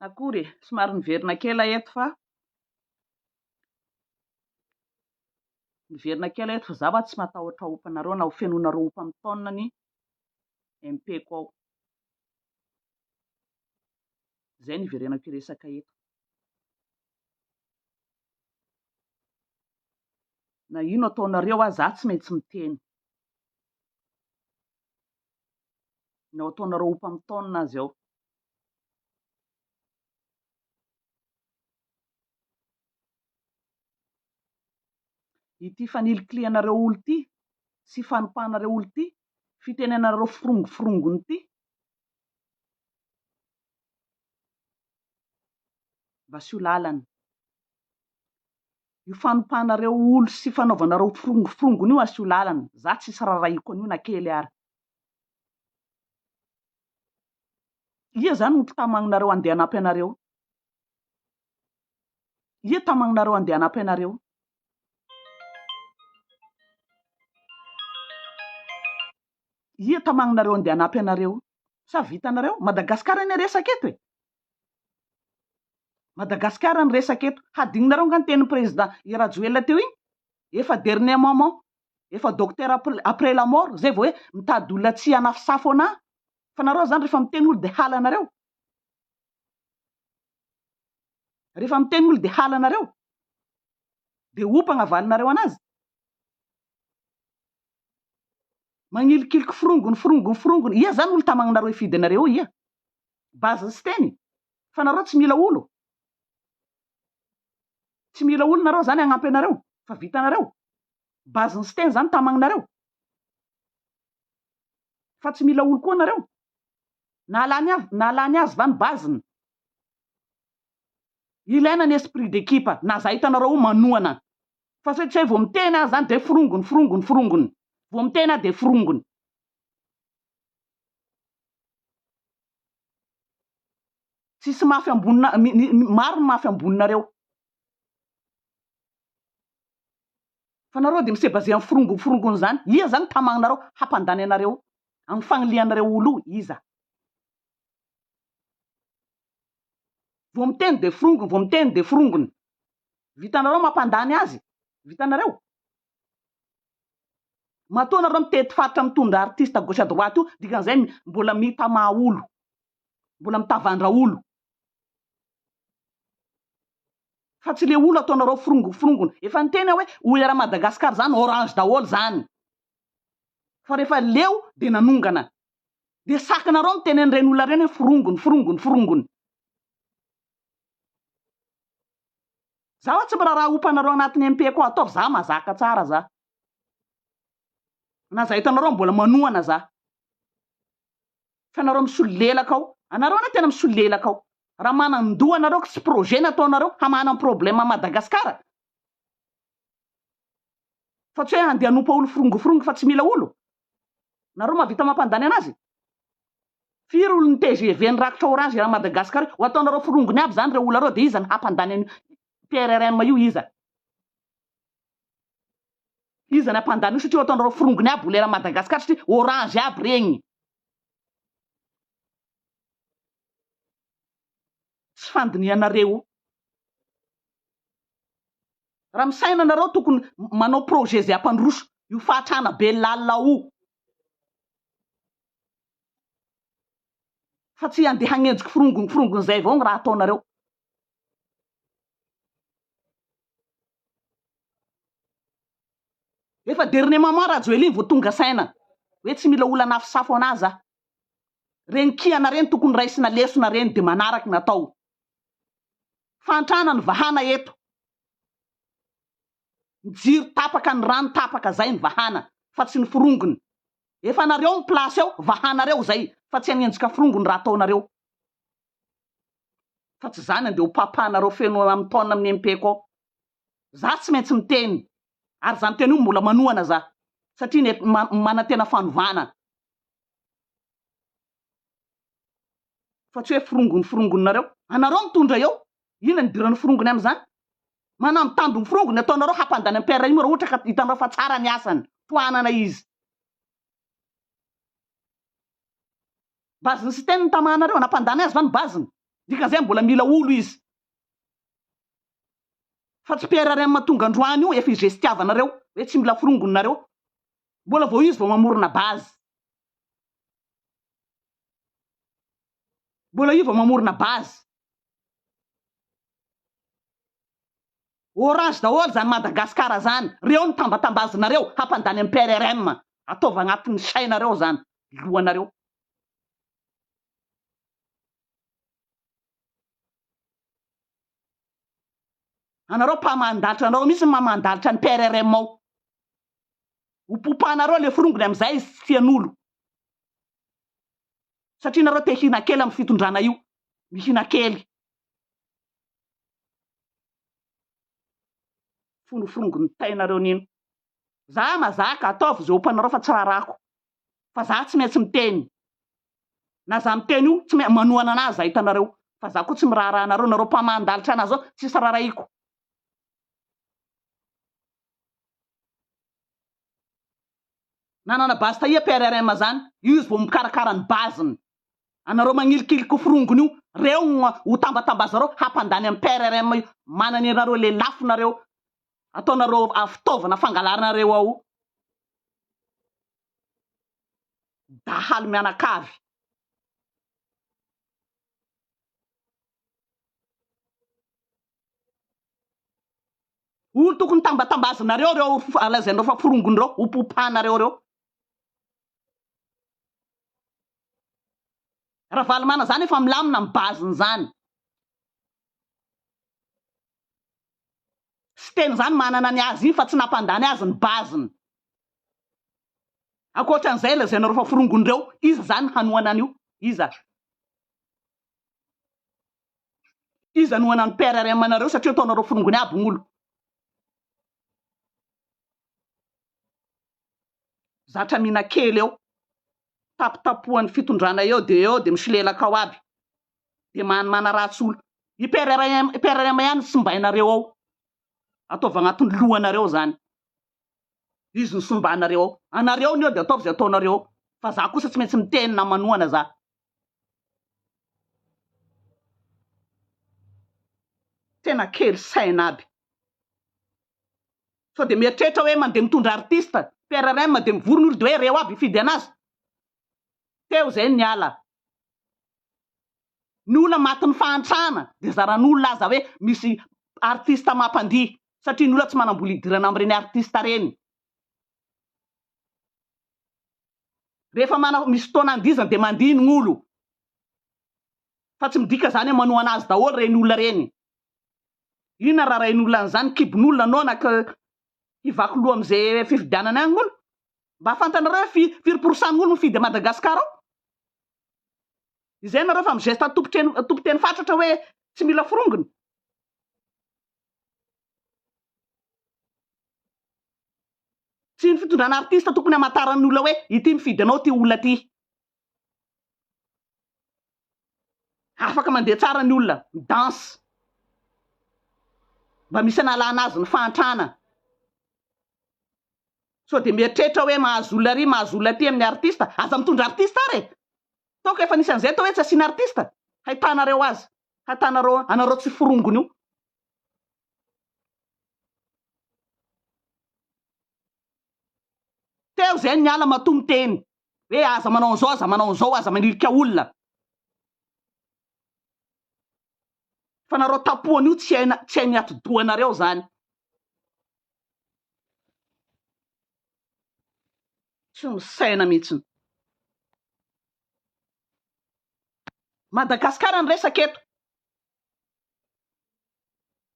Akory somary niverina kely eto fa niverina kely eto fa za tsy matahotra ompanareo na ho fenonareo ompa amin'ny taonina ny MP-ko ao. Zay niverenako iresaka eto. Na ino ataonareo za tsy maintsy miteny. Na ataonareo ompa amin'ny taonina azy ao. Ity fanilikilianareo olo ity sy fanompahanareo olo ity, fitenenareo firongofirongony ity, mba sy ho lalana. Io fanompahanareo olo sy fanaovanareo firongofirongony io asy ho lalana. Za tsisy rarahiako an'io na kely ary. Ia zany no tamagninareo andeha hanampy anareo. Ia tamagninareo andeha hanampy anareo. Ia tamagninareo andeha hanampy anareo. Sa vitanareo? Madagasikara ny resaka eto e. Madagasikara ny resaka eto. Hadinonareo nga ny tenin'ny président Rajoelina teo iny. Efa dernier moment, efa docteur après la mort, zay vao hoe mitady olona tsy hanafosafo ana. Fa nareo zany rehefa miteny olo dia halanareo. Rehefa miteny olo dia halanareo. Dia ompagna avalinareo anazy. Magnilikiliky firongony. Ia zany olo tamagninareo ifidy anareo ia. Bazy sy teny. Fa nareo tsy mila olo. Tsy mila olo nareo zany hagnampy anareo. Fa vitanareo. Bazy sy teny zany tamagninareo. Fa tsy mila olo koa nareo. Nalany azy va ny baziny. Ilaina ny esprit d'équipe. Na za hitanareo manoana. Fa tsy vao miteny azy zany dia firongony. Vao miteny azy dia firongony. Tsisy mafy ambonina, maro ny mafy amboninareo. Fa nareo dia misebaze amin'ny firongony zany. Ia zany tamagninareo hampandany anareo. Amin'ny fagnilianareo olo iza. Vao miteny dia firongony. Vitanareo mampandany azy. Vitanareo. Matoa nareo mitety faritra mitondra artiste gauche à droite io, dikan'izay mbola mitama olo. Mbola mitavandra olo. Fa tsy le olo ataonareo firongony. Efa niteny hoe olo ara Madagasikara zany orange daholo zany. Fa rehefa leo dia nanongana. Dia sakinareo miteny an'ireny olona ireny firongony. Za tsy mba raha ompanareo anatin'ny MP-ko ataovy za mazaka tsara za. Na za hitanareo mbola manoana za. Fa nareo misolilelaka ao. Anareo na tena misolilelaka ao. Raha manandoa anareo sy projet nataonareo hamana problème Madagasikara. Fa tsy hoe andeha hanompa olo firongofirongony fa tsy mila olo. Nareo mahavita mampandany anazy. Firy olo ny TGV nrakitra orange ra Madagasikara ho ataonareo firongony aby zany reo olo reo dia iza ny hampandany PRRM io iza. Iza ny hampandany io satria ataonareo firongony aby olo ra Madagasikara satria orange aby regny. Tsy fandinianareo. Raha misaina nareo tokony manao projet zay hampandroso io fahatrana be lalina io. Fa tsy andeha hagnenjiky firongony zay vao ny raha ataonareo. Efa dernier moment Rajoelina iny vao tonga saina hoe tsy mila olo hanafosafo anazy. Reny kiana reny tokony raisina lesona reny dia manaraky natao. Fantrana ny vahana eto. Ny jiro tapaka, ny rano tapaka zay ny vahana. Fa tsy ny firongony. Efa nareo ny plasy ao, vahanareo zay. Fa tsy hanenjika firongony raha ataonareo. Fa tsy zany andeha ho papanareo feno amin'ny taonina amin'ny MP-ko ao. Za tsy maintsy miteny. Ary zany teny io mbola manoana za. Satria manantena fanovana. Fa tsy hoe firongony nareo. Anareo mitondra eo. Ina ny diran'ny firongony amin'izany? Manambitamby ny firongony ataonareo hampandany amin'ny PRRM raha ohatra ka hitanareo fa tsara ny asany. Toanana izy. Baziny sy teny ny tamanareo, nampandany azy va ny baziny? dikan'izay mbola mila olo izy fa tsy PRRM tonga androany io efa izy gestiavanareo hoe tsy mila firongonareo mbola vao izy vao mamorona base mbola io vao mamorona base orange daholo zany Madagasikara zany reo ny tambatambazinareo hampandany amin'ny PRRM ataova agnatin'ny sainareo zany lohanareo anareo mpamandalitra anareo misy mamandalitra ny PRRM ao hopopanareo le firongony am'izay izy tsy fian'olo satria nareo te hina kely amin'ny fitondrana io mihina kely fonofirongony tainareo nino za mazaka ataovy zay ompanareo fa tsy rarako fa za tsy maintsy miteny na za miteny io tsy manoana anazy za hitanareo fa za koa tsy mirarahanareo nareo mpamandalitra anazy zao tsisy raraiko nanana base tahia PRRM zany io izy vao mikarakara ny baziny anareo magnilikiliky firongony io reo ho tambatambazareo hampandany amin'ny PRRM manany anareo le lafinareo ataonareo fitaovana fangalarinareo ao dahaly mianakavy olo tokony tambatambazinareo reo alazainareo fa firongonireo hopopanareo reo raha valimana zany efa milamina amin'ny baziny zany sy teny zany manana ny azy iny fa tsy nampandany azy ny baziny akoatran'izay lazainareo fa firongonireo iza zany hanoana an'io iza noana ny PRRM anareo satria ataonareo firongony aby gn'olo zatra mina kely eo tapitapohan'ny fitondrana eo de misilelaka ao aby de mana ratsy olo i PRRM ihany sombainareo ao ataova agnatin'ny lohanareo zany izy ny sombanareo ao anareo ny eo de ataovy zay ataonareo ao fa za kosa tsy maintsy miteny na manoana za tena kely saina aby so de mieritreritra hoe mandeha mitondra artista PRRM de mivorona olo de hoe reo aby hifidy anazy teo zay ny ala ny olona matin'ny fahantrana de zaran'olo laza hoe misy artista mampandihy satria ny olona tsy manambola idirana amin'ireny artista reny rehefa misy fotoana andizany de mandiny gn'olo fa tsy midika zany hoe manoana azy daholo reny olona reny inona raha rain'olona an'izany kibin'olona nonaka hivaky loha am'izay fifidianana agny olo mba afantanareo hoe firy pourcent-n'olo mifidy a Madagasikara ao izay nareo fa migesta tompoteny fatratra hoe tsy mila firongony tsy ny fitondrana artista tokony hamantaran'ny olona hoe ity mifidy anao ty olona ty afaka mandeha tsara ny olona midansy mba misy analana azy ny fahantrana so de mieritreritra hoe mahazo olona ry mahazo olona ty amin'ny artista aza mitondra artista ary taoko efa nisy an'izay tao hoe tsy asiana artista haitanareo azy hatanareo anareo tsy firongony io teo zay ny ala matomiteny hoe aza manao an'izao aza manao an'izao aza manilika olona fa nareo tapohany io tsy hainy atidohanareo zany tsy misaina mihitsiny Madagasikara ny resaka eto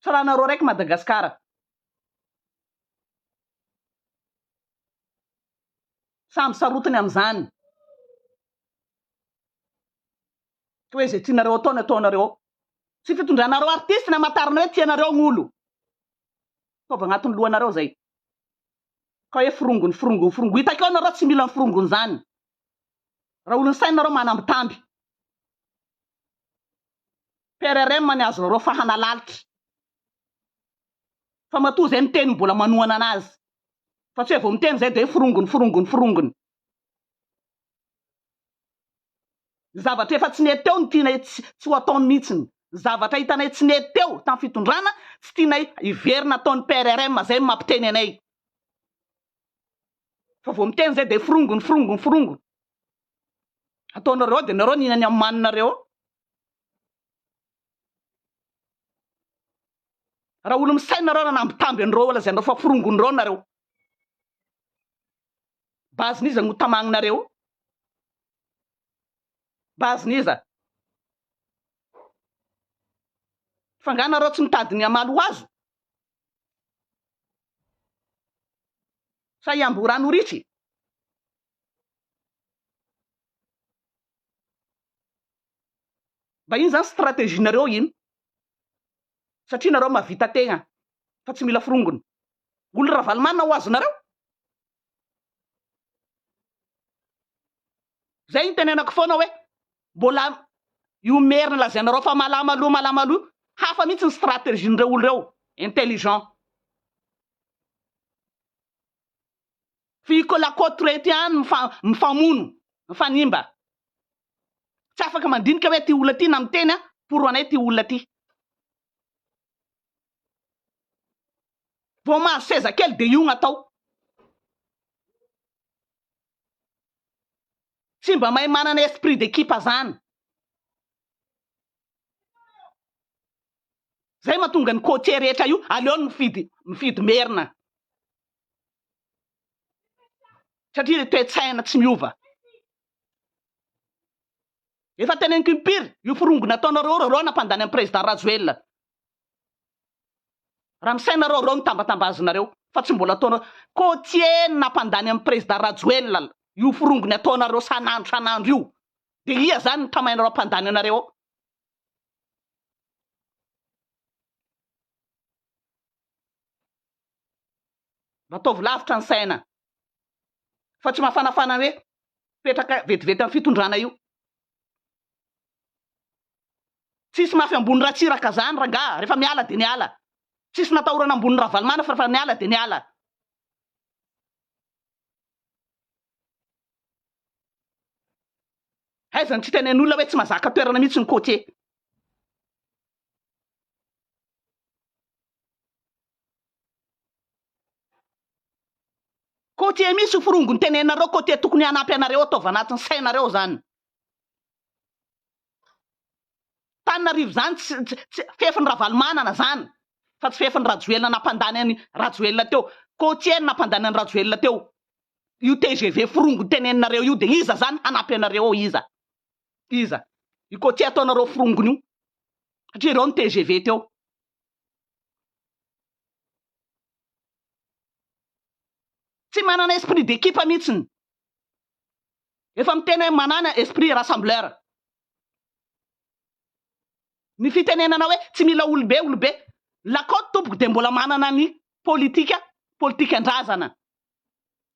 tsy raha nareo raiky Madagasikara samy sarotiny am'izany hoe zay tianareo ataony ataonareo tsy fitondranareo artiste ny amatarana hoe tianareo gn'olo taova agnatin'ny lohanareo zay ka hoe firongony hitakeo nareo tsy mila ny firongony zany raha olony sainareo manambitamby PRRM ny azo nareo fahanalalitra fa matoa zay miteny mbola manoana anazy fa tsy hoe vao miteny zay de hoe firongony zavatra efa tsy nety teo ny tianay tsy ho ataony mihitsiny. Zavatra hitanay tsy nety teo tamin'ny fitondrana tsy tianay iverina ataon'ny PRRM zay mampiteny anay. Fa vao miteny zay de frongony. Ataonareo de nareo ninany amin'ny maninareo. Raha olo misainareo nanambitamby an'ireo ola zay anareo fa firongonireo nareo. Bazin'iza no tamagninareo. Bazin'iza. Fanganareo tsy mitady ny amalo azo. Sa iamborano ritry. Ba iny zany stratégie-nareo iny. Satria nareo mavita tegna fa tsy mila firongony. Olo Ravalomanana ho azonareo. Zay ny tenenako foana hoe mbola io merina lazainareo fa malamaloa hafa mihitsy ny stratégie-n'ireo olo reo intelligent. Fiko la côte retiany mifamono mifanimba. Tsy afaka mandinika hoe ty olona ty namiteny pour anay ty olona ty. Vao mahazo seza kely de io gn'atao. Tsy mba mahay manana esprit d'équipe zany. Zay mahatonga ny coach rehetra io aleo mifidy merina. Satria le toe-tsaina tsy miova. Efa teneniko impiry io firongona ataonareo reo nampandany amin'ny président Rajoelina. Raha misainareo reo nitambatambazonareo fa tsy mbola ataonareo coach nampandany amin'ny président Rajoelina io firongona ataonareo sanandro io. De ia zany ny tamainareo ampandany anareo. Mataovy lavitra ny saina. Fa tsy mafanafana hoe petraka vetivety amin'ny fitondrana io. Tsisy mafy ambony ratsiraka zany ranga rehefa miala de niala. Tsisy natahorana ambony Ravalomanana fa rehefa niala de niala. Aizany tsy tenen'olona hoe tsy mazaka toerana mihitsy ny coach. Coach misy firongony tenenareo coach tokony hanampy anareo ataova anatin'ny sainareo zany. Tananarivo zany tsy fefin'ny Ravalomanana zany. Fa tsy fefin'ny Rajoelina nampandany any Rajoelina teo. Coach nampandany any Rajoelina teo. Io TGV firongony teneninareo io de iza zany hanampy anareo iza. Iza. Io coach ataonareo firongony io. Satria reo ny TGV teo. Tsy manana esprit d'équipe mihitsiny. Efa miteny manana esprit rassembleur. Ny fitenenana hoe tsy mila olobe. Lakôto tompoko de mbola manana ny politika andrazana.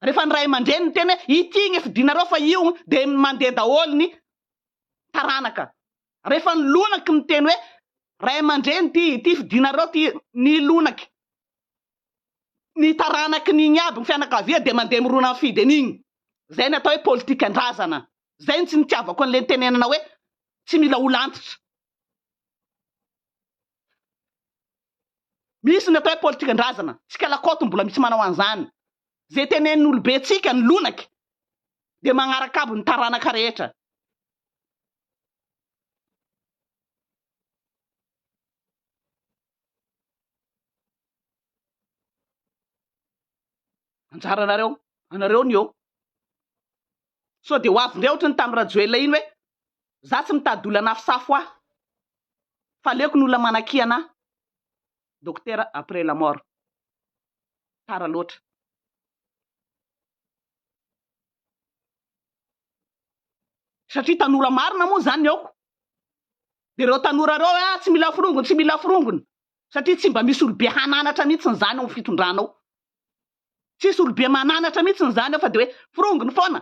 Rehefa ny ray aman-dreny teny ity gny fidinareo fa io de mandeha daholo ny taranaka. Rehefa ny lonaky miteny hoe ray aman-dreny ty fidinareo ty ny lonaky. Ny taranaky n'igny aby ny fianakavia de mandeha mirona fidy an'igny. Zay ny atao hoe politika andrazana. Zay tsy nitiavako an'le tenenana hoe tsy mila olantitra. Misy ny atao hoe politika andrazana. Tsika lakôto mbola misy manao an'izany. Zay tenen'olo be tsika ny lonaky de magnaraka aby ny taranaka rehetra. Anjara anareo ny eo. So de ho avindreo ohatrany tamin'ny Rajoelina iny hoe za tsy mitady olona nafisafo aho. Fa aleoko ny olona manakia anahy. Docteur après la mort. Tara loatra. Satria tanora marina moa zany eoko. De reo tanora reo tsy mila firongony. Satria tsy mba misy olobe hananatra mihitsy zany ao fitondranao. Tsisy olobe mananatra mihitsy zany fa de hoe firongony foana.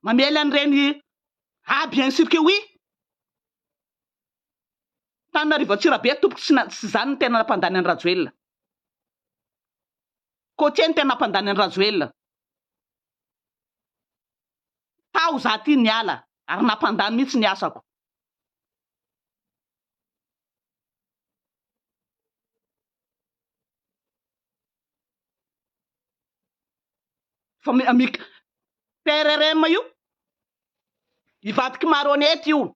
Mamely an'ireny bien sûr que oui. Tananarivo Atsirabe tompoko tsy zany ny tena nampandany any Rajoelina. Coach ny tena nampandany any Rajoelina. Tao za ty niala. ary nampandany mihitsy ny asako. Fa PRRM io ivadiky marionety io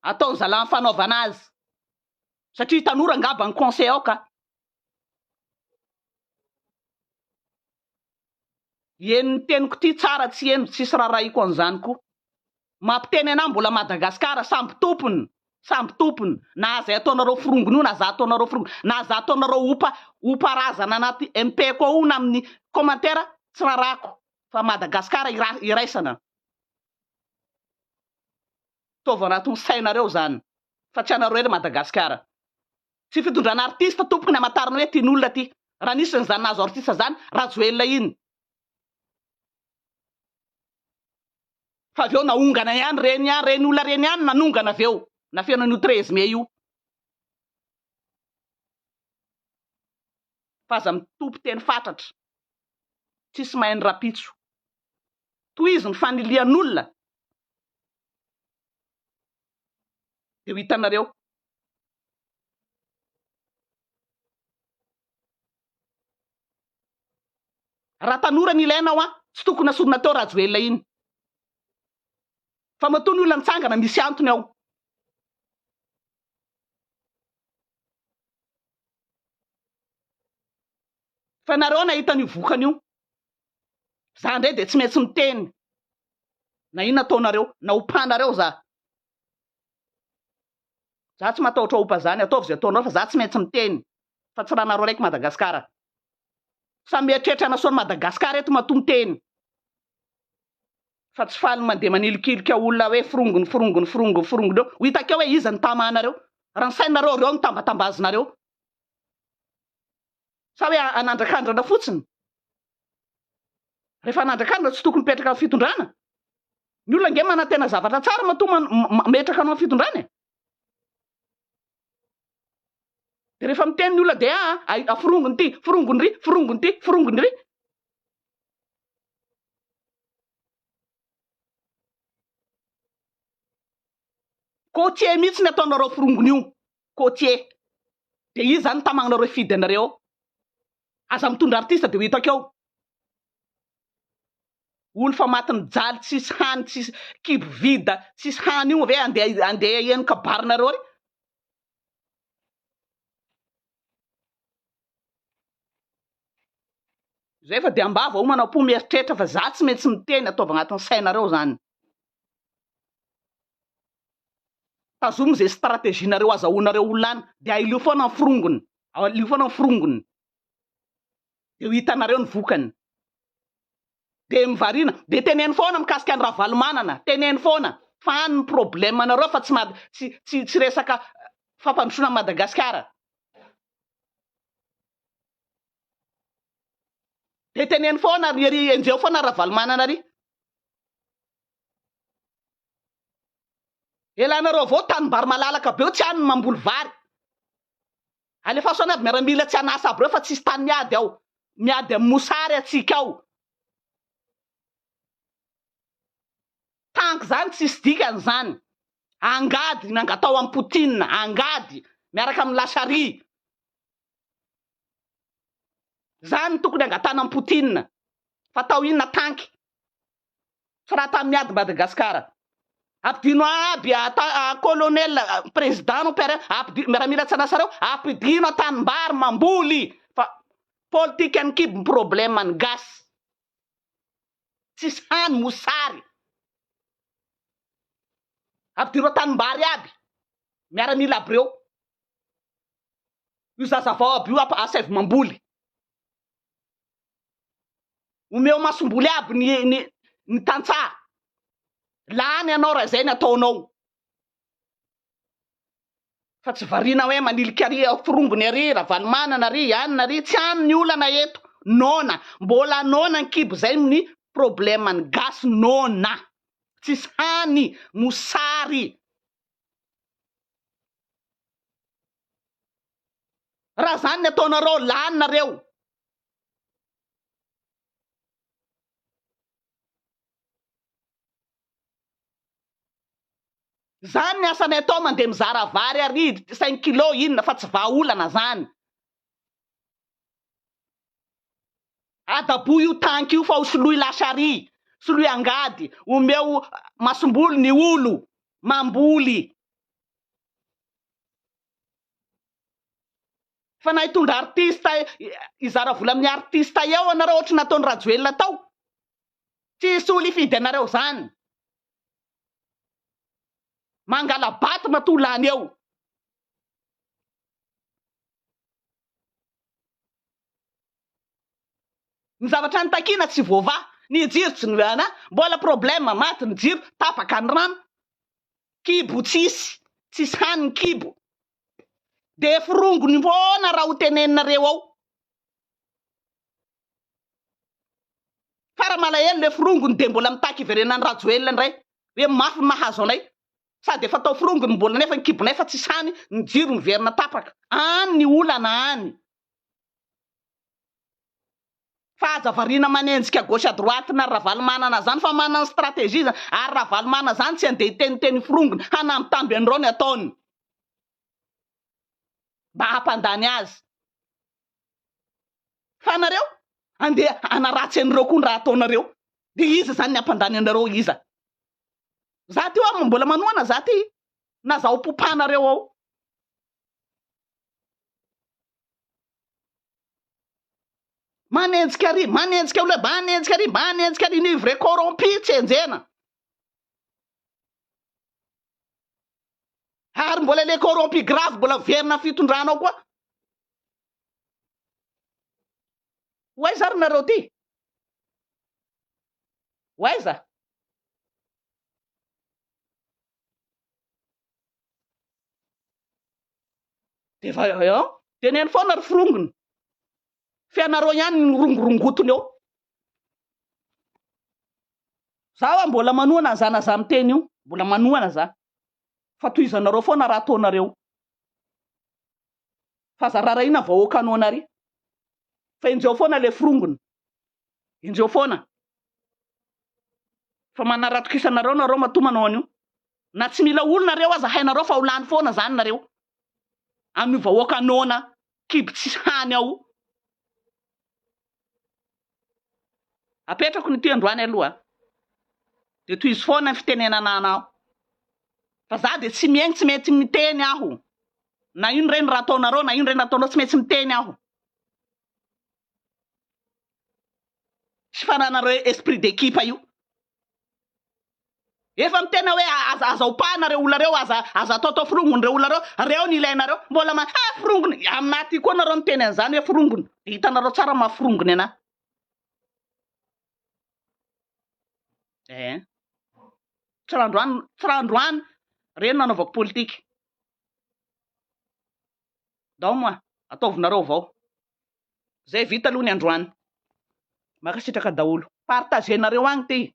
atao zala fanaovana azy satria tanora ngaba ny conseil ao ka eny teniko ty tsara tsy eno tsisy raraiko an'izany koa mampiteny anah mbola Madagasikara samby tompony na zay ataonareo firongony io na za ataonareo firongony na za ataonareo opa-razana anaty MP ko io na amin'ny commentaire tsy rarako fa Madagasikara iraisana tova anatin'ny sainareo zany fa tsy anareo ery Madagasikara tsy fitondrana artiste tompoko ny amatarina hoe tin'olona ty raha nisy zany nazo artiste zany Rajoelina iny fa aveo naongana ihany reny olona reny ihany nanongana aveo na fianan'io 13 mai io fa aza mitompo teny fatratra tsisy mahay rapitso toy izy ny fanilian'olona de ho hitanareo raha tanora ny ilainao tsy tokony asorina teo Rajoelina iny fa matony olona nitsangana misy antony ao fa nareo nahitany vokany io za ndray de tsy maintsy miteny na ino ataonareo na opanareo za tsy matahotra opa zany ataovy zay ataonareo fa za tsy maintsy miteny fa tsy raha nareo raiky Madagasikara sa mieritreritra anasoany Madagasikara eto matomteny fa tsy faly mandeha manilikilika olona hoe firongony eo hitakeo hoe iza ny tamanareo raha ny sainareo reo ny tambatambazinareo sa hoe anandrakandrana fotsiny rehefa anandrakandrana tsy tokony mipetraka amin'ny fitondrana ny olona nge manantena zavatra tsara matoma metraka anao amin'ny fitondrana de rehefa miteny ny olona de firongony ty firongony ry côtier mihitsy ny ataonareo firongony io côtier de izy zany tamagnanareo fidy anareo aza mitondra artiste de ho hitakeo olo fa matiny jaly tsisy hany tsisy kibo vida tsisy hany io ave andeha eno kabarinareo ry zay fa de ambava o manao po-mieritreritra fa za tsy maintsy miteny ataova agnatin'ny sainareo zany tazomy zay stratégienareo azahoanareo olona any de ailio foana ny firongony de ho hitanareo ny vokany de mivarina de teneny foana mikasika ny Ravalomanana teneny foana fa any ny problème anareo fa tsy resaka fampandrosoana Madagasikara de teneny foana ry enjeo foana Ravalomanana ry elanareo avao tanimbary malalaka be tsy any mamboly vary alefa soana aby miaramila tsy anasa aby reo fa tsisy tany miady ao miady amin'ny mosary atsika ao tanky zany tsisy dikany zany angady nangatao amin'ny Poutine angady miaraka amin'ny lasary zany tokony angatana amin'ny Poutine fa tao inona tanky tsy raha tamy miady Madagasikara apidino aby colonel président no pere miaramila tsy anasareo apidino tanimbary mamboly fa politika any kibo problème any gasy tsisy hany mosary apidino tanimbary aby miaramila aby reo io zazavao aby io asavy mamboly omeo masomboly aby ny tantsaha lany anao raha zay ny ataonao fa tsy varina hoe maniliky ary firongony ary Ravalomanana ary anina ary tsy any ny olana eto nona mbola nona ny kibo zay ny problème any gasy nona tsisy hany mosary raha zany ny ataonareo laninareo Zany ny asanay atao mandeha mizara vary ary 5 kilo inona fa tsy vaolana zany. Adabo io tanky io fa ho soloy lasary, soloy angady, omeo masomboly ny olo, mamboly. Fa na hitondra artista izara vola amin'ny artista eo anareo ohatry nataony Rajoelina tao. Tsisy olo ifidy anareo zany. Mangala baty matolany eo. Ny zavatra nitakina tsy voava, ny jiro tsy nana, mbola problème maty ny jiro, tapaka ny rano. Kibo tsisy haniny kibo. De firongony foana raha ho teneninareo ao. Fara malahelo le firongony de mbola mitaky iverenan'ny Rajoelina ndray. Hoe mafy mahazo anay. Sady efa tao firongony mbola nefa ny kibonay fa tsisy hany, ny jiro miverina tapaka. Any ny olana any. Fa aza varina manenjika gauche à droite na Ravalomanana zany fa manana stratégie zany. Ary Ravalomanana zany tsy andeha teniteny firongony, hanamitamby an'ireo ny ataony. Mba hampandany azy. Fa nareo andeha anaratsy an'ireo koa ny raha ataonareo. De iza zany ny hampandany anareo iza? Za ty ao mbola manoana za ty. Na za ho popanareo ao. Manenjika ary, manenjika olo, manenjika ary ny vrai corrompu tsy enjena. Ary mbola le corrompu grave mbola verina fitondranao koa. Waiza ry nareo ty? Waiza? De va eo, teneny foana ry firongony. Fianareo ihany ny rongorongotony eo. Zaho mbola manoana zana za miteny io, mbola manoana za. Fa toizanareo foana raha ataonareo. Fa za raraina vahoaka anao nary. Fa injeo foana le firongony. Injeo foana. Fa manaratrokisanareo nareo matomanao an'io. Na tsy mila olo nareo aza hainareo fa ho lany foana zany nareo. Anio vahoaka anona kibo tsisy hany ao. Apetrako ny ty androany aloha. De toizy foana ny fitenenana anao. Fa za de tsy miegny tsy mety miteny aho. Na ino reny raha ataonareo, na ino reny ataonareo tsy mety miteny aho. Tsy fananareo esprit d'équipe io. Efa mitena hoe aza opahanareo olareo, aza atao firongony reo olareo, reo ny ilainareo, mbola firongony. Aminaty koa nareo miteny an'izany hoe firongony. Hitanareo tsara mafirongony ana. Tsirandroany reny nanaovako politika. Dao moa, ataovinareo avao. Zay vita aloha ny androany. Makasitraka daholo. Partagenareo agny ty.